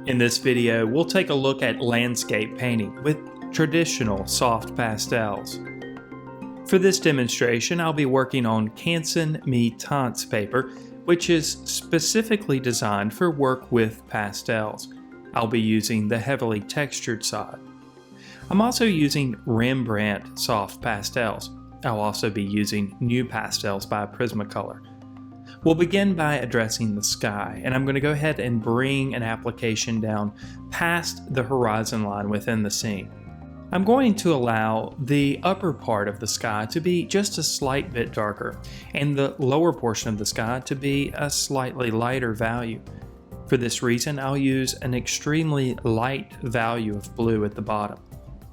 In this video, we'll take a look at landscape painting with traditional soft pastels. For this demonstration, I'll be working on Canson Mi-Teintes paper, which is specifically designed for work with pastels. I'll be using the heavily textured side. I'm also using Rembrandt soft pastels. I'll also be using NuPastels by Prismacolor. We'll begin by addressing the sky, and I'm going to go ahead and bring an application down past the horizon line within the scene. I'm going to allow the upper part of the sky to be just a slight bit darker, and the lower portion of the sky to be a slightly lighter value. For this reason, I'll use an extremely light value of blue at the bottom.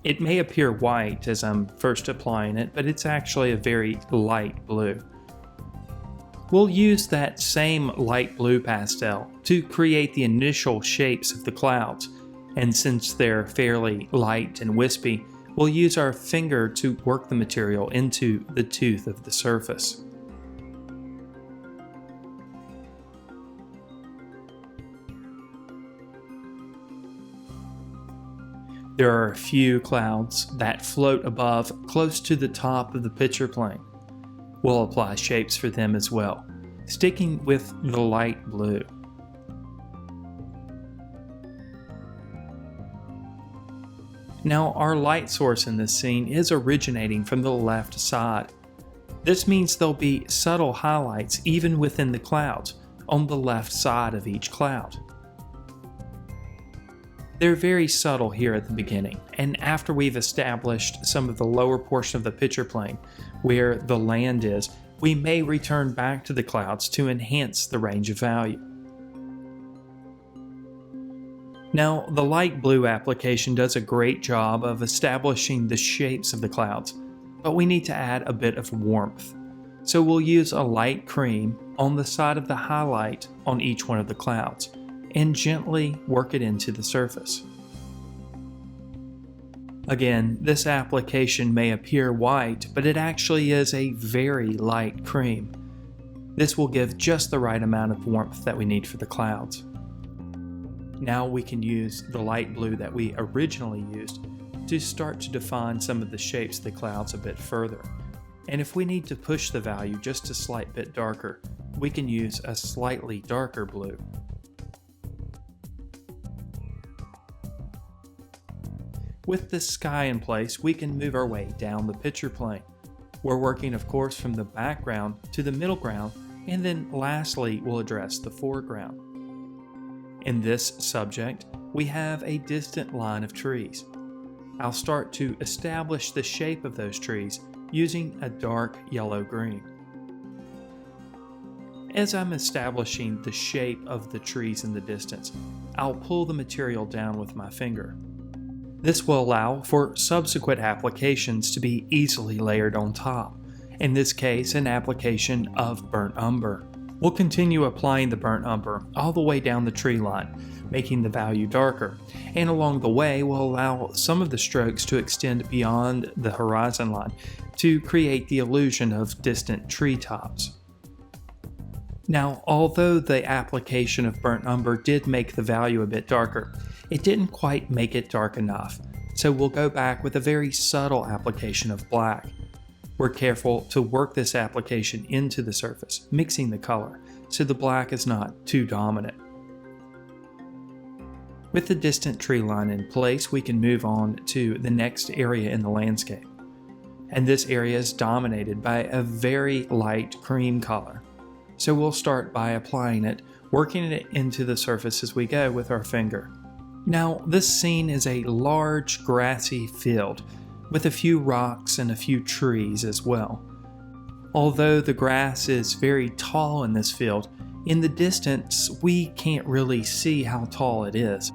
It may appear white as I'm first applying it, but it's actually a very light blue. We'll use that same light blue pastel to create the initial shapes of the clouds, and since they're fairly light and wispy, we'll use our finger to work the material into the tooth of the surface. There are a few clouds that float above close to the top of the picture plane. We'll apply shapes for them as well, sticking with the light blue. Now, our light source in this scene is originating from the left side. This means there'll be subtle highlights even within the clouds on the left side of each cloud. They're very subtle here at the beginning, and after we've established some of the lower portion of the picture plane, where the land is, we may return back to the clouds to enhance the range of value. Now, the light blue application does a great job of establishing the shapes of the clouds, but we need to add a bit of warmth. So we'll use a light cream on the side of the highlight on each one of the clouds, and gently work it into the surface. Again, this application may appear white, but it actually is a very light cream. This will give just the right amount of warmth that we need for the clouds. Now we can use the light blue that we originally used to start to define some of the shapes of the clouds a bit further. And if we need to push the value just a slight bit darker, we can use a slightly darker blue. With the sky in place, we can move our way down the picture plane. We're working, of course, from the background to the middle ground, and then lastly, we'll address the foreground. In this subject, we have a distant line of trees. I'll start to establish the shape of those trees using a dark yellow-green. As I'm establishing the shape of the trees in the distance, I'll pull the material down with my finger. This will allow for subsequent applications to be easily layered on top, in this case an application of burnt umber. We'll continue applying the burnt umber all the way down the tree line, making the value darker, and along the way we'll allow some of the strokes to extend beyond the horizon line to create the illusion of distant treetops. Now, although the application of burnt umber did make the value a bit darker, it didn't quite make it dark enough, so we'll go back with a very subtle application of black. We're careful to work this application into the surface, mixing the color, so the black is not too dominant. With the distant tree line in place, we can move on to the next area in the landscape. And this area is dominated by a very light cream color. So we'll start by applying it, working it into the surface as we go with our finger. Now, this scene is a large grassy field with a few rocks and a few trees as well. Although the grass is very tall in this field, in the distance we can't really see how tall it is.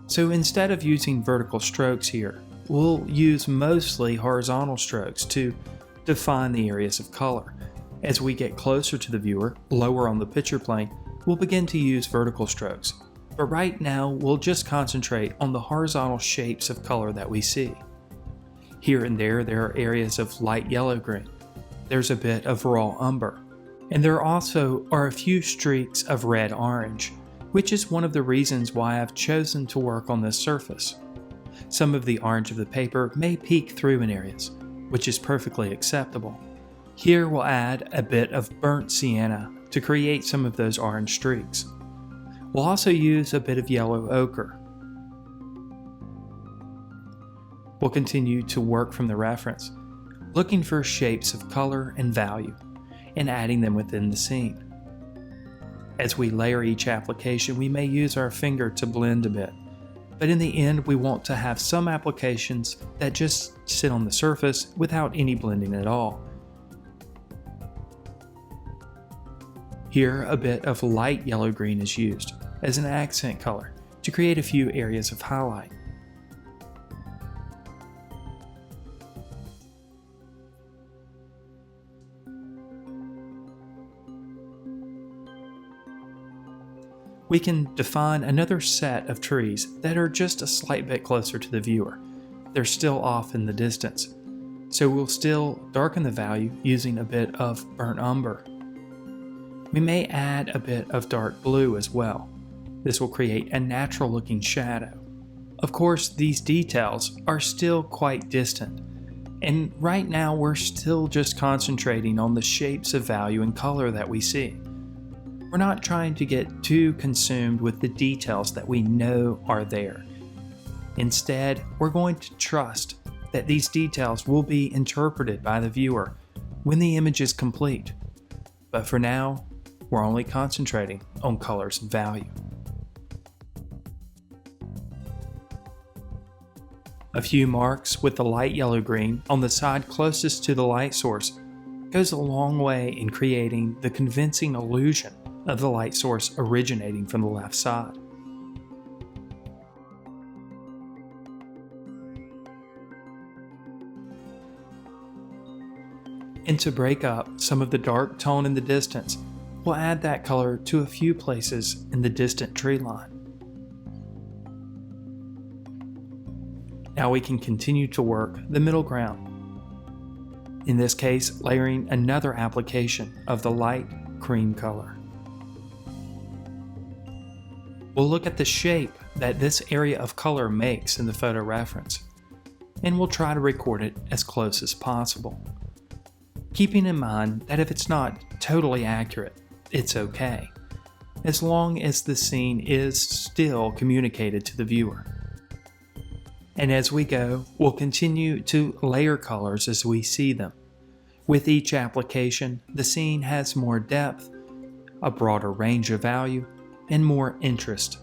So instead of using vertical strokes here, we'll use mostly horizontal strokes to define the areas of color. As we get closer to the viewer, lower on the picture plane, we'll begin to use vertical strokes. But right now, we'll just concentrate on the horizontal shapes of color that we see. Here and there are areas of light yellow-green. There's a bit of raw umber. And there also are a few streaks of red-orange. which is one of the reasons why I've chosen to work on this surface. Some of the orange of the paper may peek through in areas, which is perfectly acceptable. Here we'll add a bit of burnt sienna to create some of those orange streaks. We'll also use a bit of yellow ochre. We'll continue to work from the reference, looking for shapes of color and value, and adding them within the scene. As we layer each application, we may use our finger to blend a bit, but in the end we want to have some applications that just sit on the surface without any blending at all. Here, a bit of light yellow-green is used as an accent color to create a few areas of highlight. We can define another set of trees that are just a slight bit closer to the viewer. They're still off in the distance, so we'll still darken the value using a bit of burnt umber. We may add a bit of dark blue as well. This will create a natural looking shadow. Of course, these details are still quite distant, and right now we're still just concentrating on the shapes of value and color that we see. We're not trying to get too consumed with the details that we know are there. Instead, we're going to trust that these details will be interpreted by the viewer when the image is complete. But for now, we're only concentrating on colors and value. A few marks with the light yellow-green on the side closest to the light source goes a long way in creating the convincing illusion of the light source originating from the left side. And to break up some of the dark tone in the distance, we'll add that color to a few places in the distant tree line. Now we can continue to work the middle ground. In this case, layering another application of the light cream color. We'll look at the shape that this area of color makes in the photo reference, and we'll try to record it as close as possible. Keeping in mind that if it's not totally accurate, it's okay, as long as the scene is still communicated to the viewer. And as we go, we'll continue to layer colors as we see them. With each application, the scene has more depth, a broader range of value, and more interest.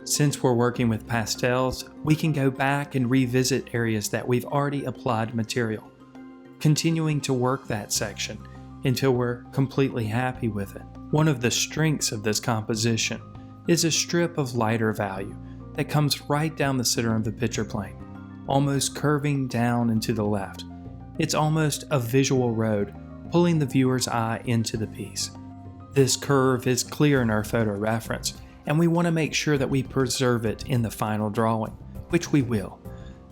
Since we're working with pastels, we can go back and revisit areas that we've already applied material, continuing to work that section until we're completely happy with it. One of the strengths of this composition is a strip of lighter value that comes right down the center of the picture plane, almost curving down and to the left. It's almost a visual road, pulling the viewer's eye into the piece. This curve is clear in our photo reference, and we want to make sure that we preserve it in the final drawing, which we will.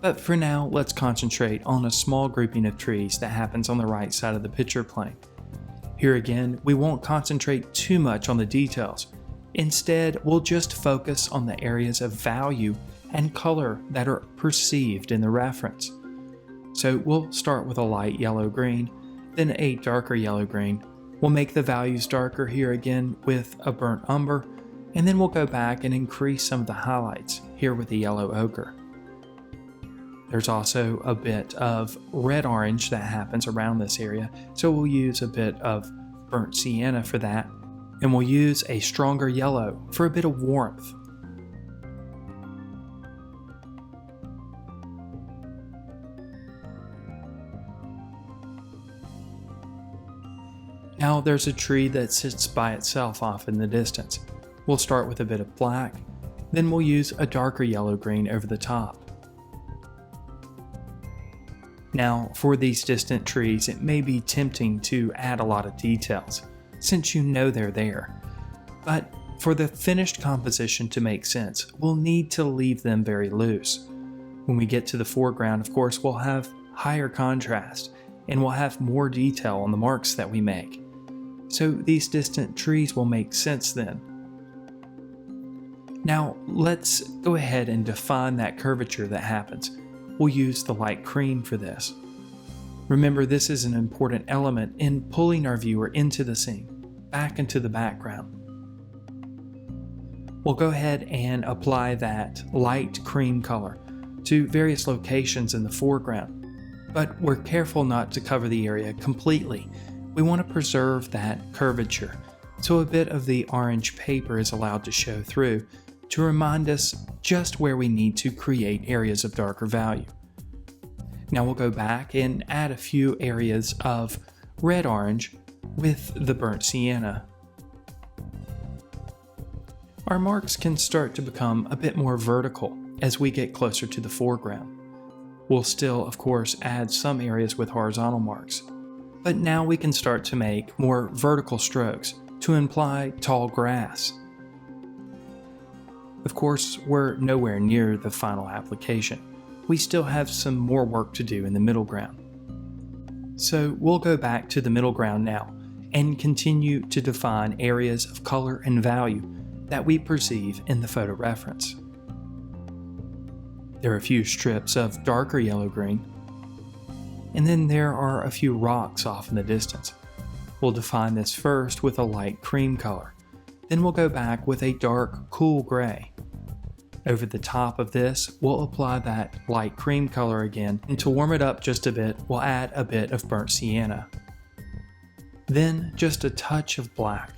But for now, let's concentrate on a small grouping of trees that happens on the right side of the picture plane. Here again, we won't concentrate too much on the details. Instead, we'll just focus on the areas of value and color that are perceived in the reference. So we'll start with a light yellow-green, then a darker yellow-green. We'll make the values darker here again with a burnt umber, and then we'll go back and increase some of the highlights here with the yellow ochre. There's also a bit of red-orange that happens around this area, so we'll use a bit of burnt sienna for that, and we'll use a stronger yellow for a bit of warmth. Now there's a tree that sits by itself off in the distance. We'll start with a bit of black, then we'll use a darker yellow-green over the top. Now, for these distant trees, it may be tempting to add a lot of details, since you know they're there. But for the finished composition to make sense, we'll need to leave them very loose. When we get to the foreground, of course, we'll have higher contrast, and we'll have more detail on the marks that we make. So these distant trees will make sense then. Now let's go ahead and define that curvature that happens. We'll use the light cream for this. Remember, this is an important element in pulling our viewer into the scene, back into the background. We'll go ahead and apply that light cream color to various locations in the foreground, but we're careful not to cover the area completely. We want to preserve that curvature, so a bit of the orange paper is allowed to show through to remind us just where we need to create areas of darker value. Now we'll go back and add a few areas of red-orange with the burnt sienna. Our marks can start to become a bit more vertical as we get closer to the foreground. We'll still, of course, add some areas with horizontal marks, but now we can start to make more vertical strokes to imply tall grass. Of course, we're nowhere near the final application. We still have some more work to do in the middle ground. So we'll go back to the middle ground now and continue to define areas of color and value that we perceive in the photo reference. There are a few strips of darker yellow-green, and then there are a few rocks off in the distance. We'll define this first with a light cream color, then we'll go back with a dark, cool gray. Over the top of this, we'll apply that light cream color again, and to warm it up just a bit, we'll add a bit of burnt sienna. Then just a touch of black.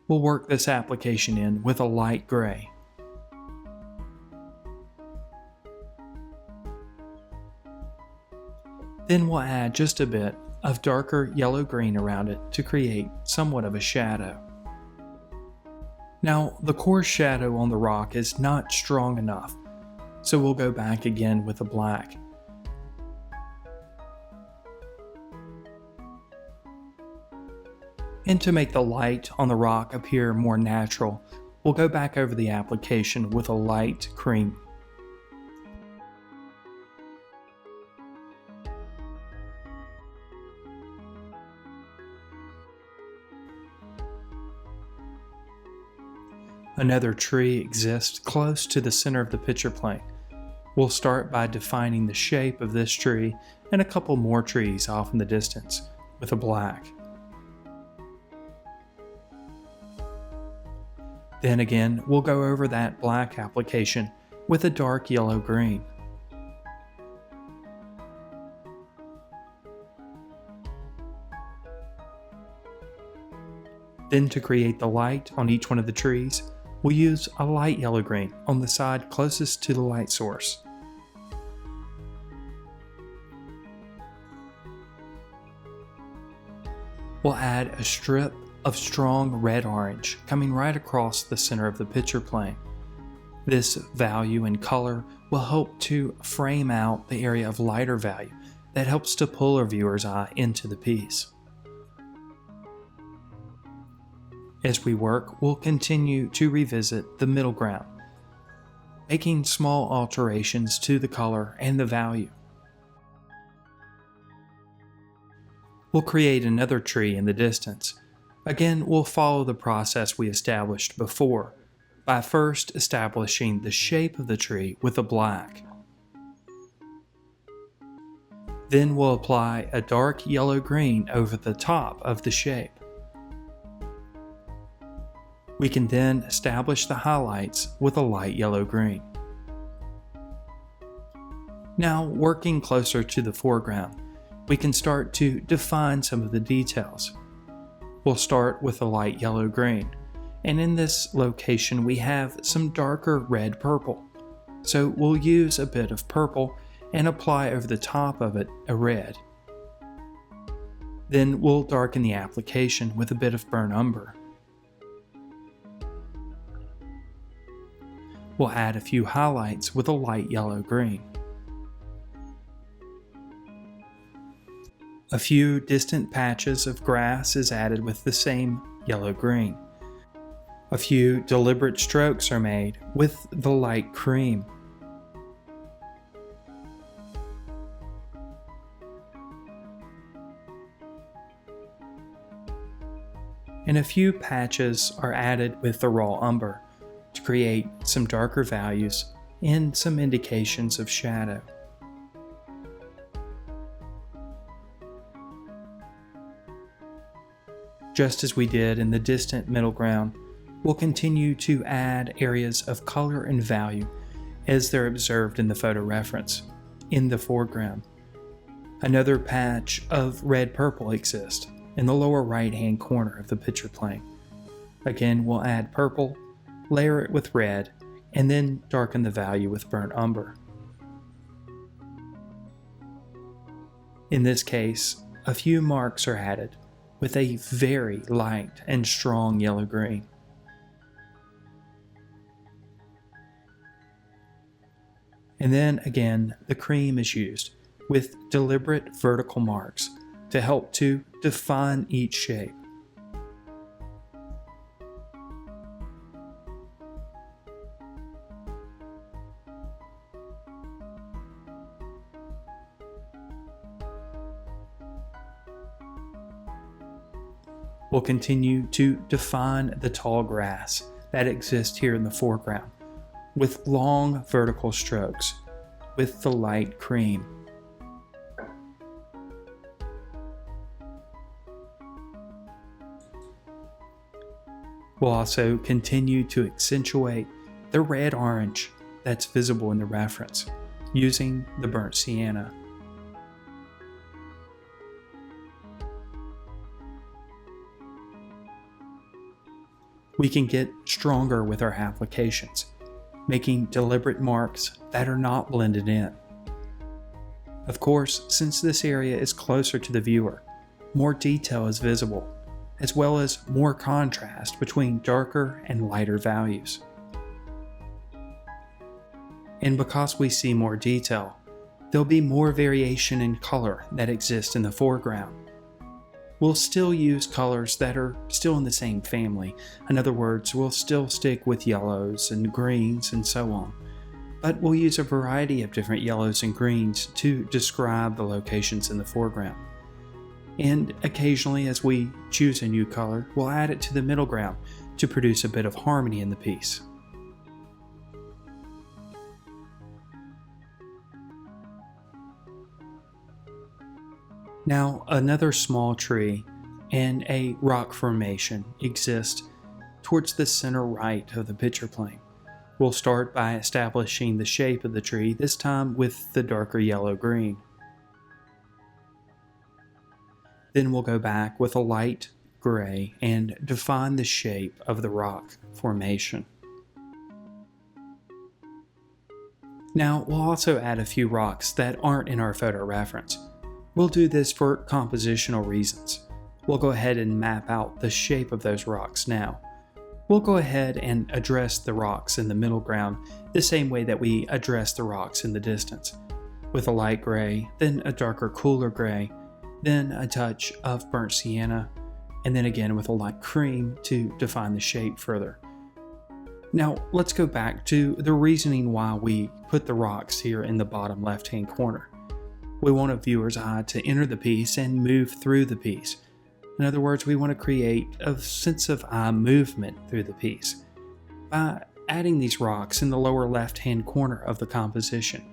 We'll work this application in with a light gray. Then we'll add just a bit of darker yellow-green around it to create somewhat of a shadow. Now, the coarse shadow on the rock is not strong enough, so we'll go back again with the black. And to make the light on the rock appear more natural, we'll go back over the application with a light cream. Another tree exists close to the center of the picture plane. We'll start by defining the shape of this tree and a couple more trees off in the distance with a black. Then again, we'll go over that black application with a dark yellow-green. Then to create the light on each one of the trees, we'll use a light yellow-green on the side closest to the light source. We'll add a strip of strong red-orange coming right across the center of the picture plane. This value and color will help to frame out the area of lighter value that helps to pull our viewer's eye into the piece. As we work, we'll continue to revisit the middle ground, making small alterations to the color and the value. We'll create another tree in the distance. Again, we'll follow the process we established before, by first establishing the shape of the tree with a black. Then we'll apply a dark yellow-green over the top of the shape. We can then establish the highlights with a light yellow-green. Now, working closer to the foreground, we can start to define some of the details. We'll start with a light yellow-green, and in this location we have some darker red-purple. So we'll use a bit of purple and apply over the top of it a red. Then we'll darken the application with a bit of burnt umber. We'll add a few highlights with a light yellow-green. A few distant patches of grass is added with the same yellow-green. A few deliberate strokes are made with the light cream. And a few patches are added with the raw umber to create some darker values and some indications of shadow. Just as we did in the distant middle ground, we'll continue to add areas of color and value as they're observed in the photo reference, in the foreground. Another patch of red-purple exists in the lower right-hand corner of the picture plane. Again, we'll add purple, layer it with red, and then darken the value with burnt umber. In this case, a few marks are added with a very light and strong yellow-green. And then again, the cream is used with deliberate vertical marks to help to define each shape. We'll continue to define the tall grass that exists here in the foreground with long vertical strokes with the light cream. We'll also continue to accentuate the red-orange that's visible in the reference using the burnt sienna. We can get stronger with our applications, making deliberate marks that are not blended in. Of course, since this area is closer to the viewer, more detail is visible, as well as more contrast between darker and lighter values. And because we see more detail, there'll be more variation in color that exists in the foreground. We'll still use colors that are still in the same family. In other words, we'll still stick with yellows and greens and so on. But we'll use a variety of different yellows and greens to describe the locations in the foreground. And occasionally, as we choose a new color, we'll add it to the middle ground to produce a bit of harmony in the piece. Now, another small tree and a rock formation exist towards the center right of the picture plane. We'll start by establishing the shape of the tree, this time with the darker yellow-green. Then we'll go back with a light gray and define the shape of the rock formation. Now, we'll also add a few rocks that aren't in our photo reference. We'll do this for compositional reasons. We'll go ahead and map out the shape of those rocks now. We'll go ahead and address the rocks in the middle ground the same way that we address the rocks in the distance, with a light gray, then a darker cooler gray, then a touch of burnt sienna, and then again with a light cream to define the shape further. Now, let's go back to the reasoning why we put the rocks here in the bottom left-hand corner. We want a viewer's eye to enter the piece and move through the piece. In other words, we want to create a sense of eye movement through the piece. By adding these rocks in the lower left-hand corner of the composition,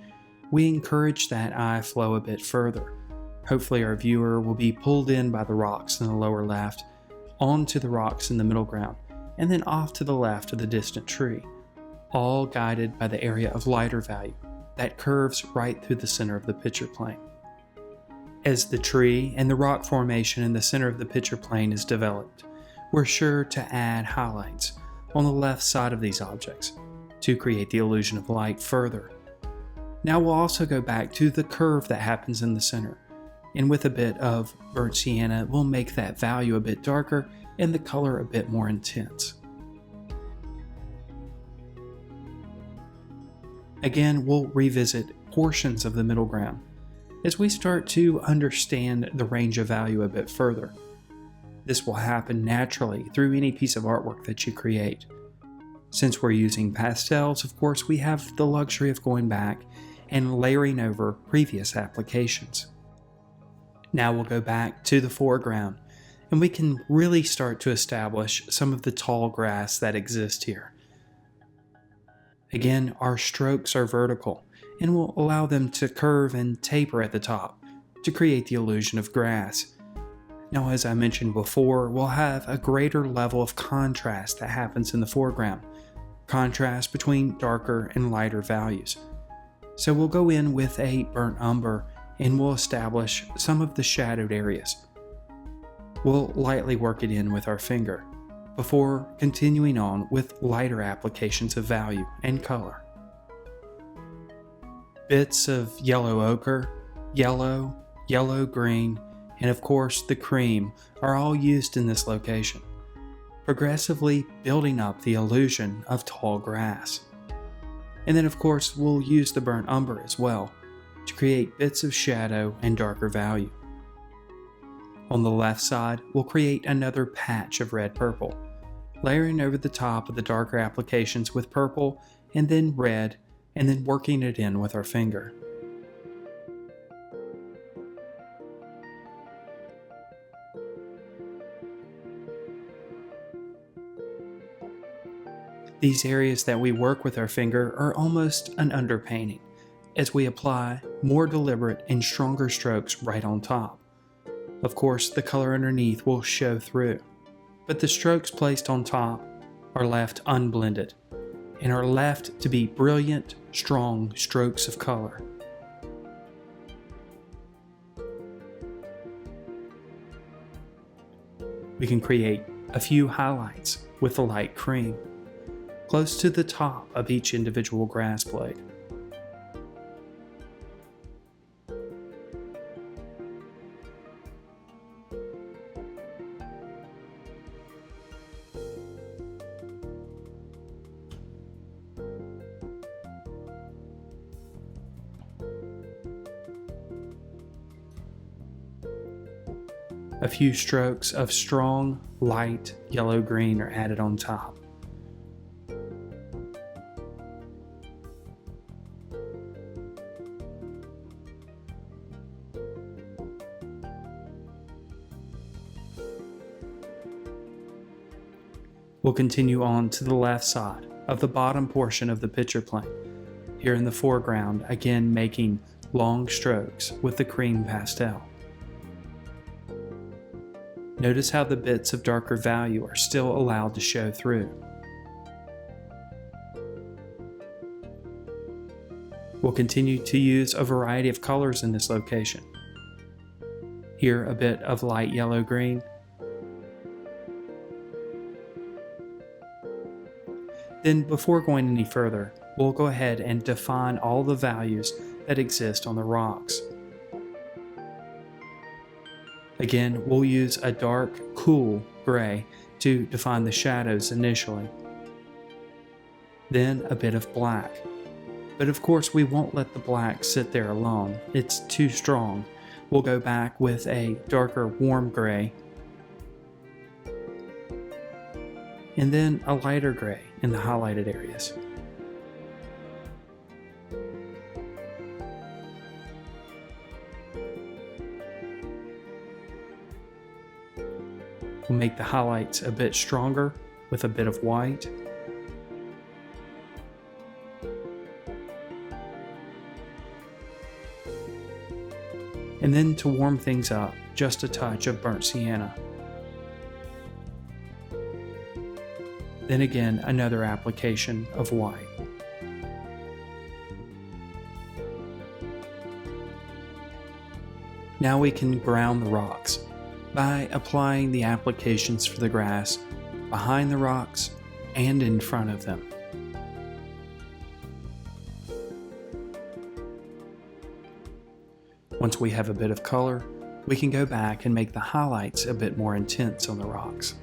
we encourage that eye flow a bit further. Hopefully our viewer will be pulled in by the rocks in the lower left, onto the rocks in the middle ground, and then off to the left of the distant tree, all guided by the area of lighter value that curves right through the center of the picture plane. As the tree and the rock formation in the center of the picture plane is developed, we're sure to add highlights on the left side of these objects to create the illusion of light further. Now we'll also go back to the curve that happens in the center, and with a bit of burnt sienna, we'll make that value a bit darker and the color a bit more intense. Again, we'll revisit portions of the middle ground as we start to understand the range of value a bit further. This will happen naturally through any piece of artwork that you create. Since we're using pastels, of course, we have the luxury of going back and layering over previous applications. Now we'll go back to the foreground, and we can really start to establish some of the tall grass that exist here. Again, our strokes are vertical, and will allow them to curve and taper at the top to create the illusion of grass. Now, as I mentioned before, we'll have a greater level of contrast that happens in the foreground, contrast between darker and lighter values. So we'll go in with a burnt umber and we'll establish some of the shadowed areas. We'll lightly work it in with our finger before continuing on with lighter applications of value and color. Bits of yellow ochre, yellow green, and of course the cream are all used in this location, progressively building up the illusion of tall grass. And then of course we'll use the burnt umber as well to create bits of shadow and darker value. On the left side, we'll create another patch of red-purple, layering over the top of the darker applications with purple and then red, and then working it in with our finger. These areas that we work with our finger are almost an underpainting, as we apply more deliberate and stronger strokes right on top. Of course, the color underneath will show through, but the strokes placed on top are left unblended and are left to be brilliant, strong strokes of color. We can create a few highlights with the light cream, close to the top of each individual grass blade. A few strokes of strong, light yellow-green are added on top. We'll continue on to the left side of the bottom portion of the picture plane, here in the foreground, again making long strokes with the cream pastel. Notice how the bits of darker value are still allowed to show through. We'll continue to use a variety of colors in this location. Here a bit of light yellow-green, then before going any further, we'll go ahead and define all the values that exist on the rocks. Again, we'll use a dark, cool gray to define the shadows initially. Then a bit of black. But of course we won't let the black sit there alone. It's too strong. We'll go back with a darker, warm gray. And then a lighter gray in the highlighted areas. We'll make the highlights a bit stronger with a bit of white. And then to warm things up, just a touch of burnt sienna. Then again, another application of white. Now we can ground the rocks by applying the applications for the grass behind the rocks and in front of them. Once we have a bit of color, we can go back and make the highlights a bit more intense on the rocks.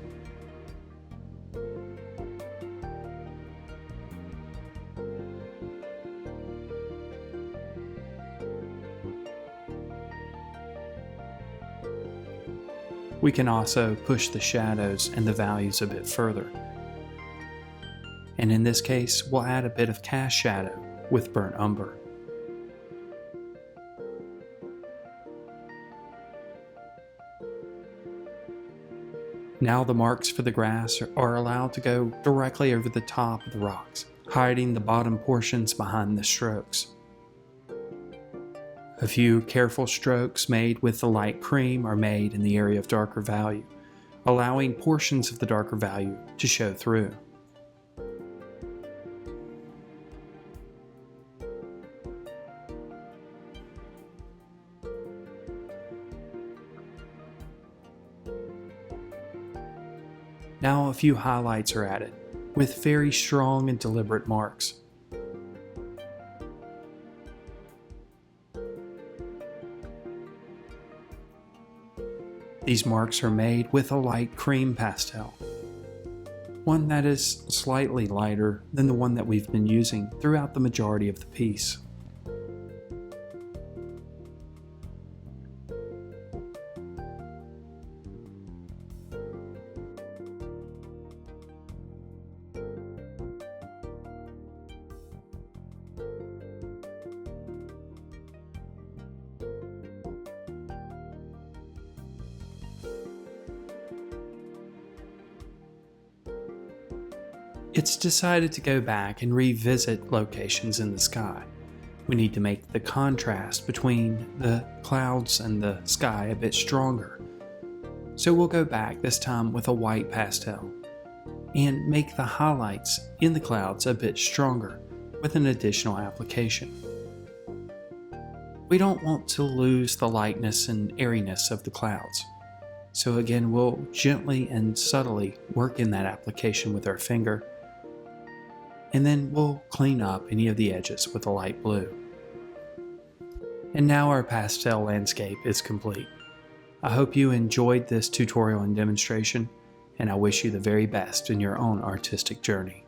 We can also push the shadows and the values a bit further. And in this case, we'll add a bit of cast shadow with burnt umber. Now the marks for the grass are allowed to go directly over the top of the rocks, hiding the bottom portions behind the strokes. A few careful strokes made with the light cream are made in the area of darker value, allowing portions of the darker value to show through. Now a few highlights are added, with very strong and deliberate marks. These marks are made with a light cream pastel, one that is slightly lighter than the one that we've been using throughout the majority of the piece. It's decided to go back and revisit locations in the sky. We need to make the contrast between the clouds and the sky a bit stronger. So we'll go back this time with a white pastel and make the highlights in the clouds a bit stronger with an additional application. We don't want to lose the lightness and airiness of the clouds. So again, we'll gently and subtly work in that application with our finger, and then we'll clean up any of the edges with a light blue. And now our pastel landscape is complete. I hope you enjoyed this tutorial and demonstration, and I wish you the very best in your own artistic journey.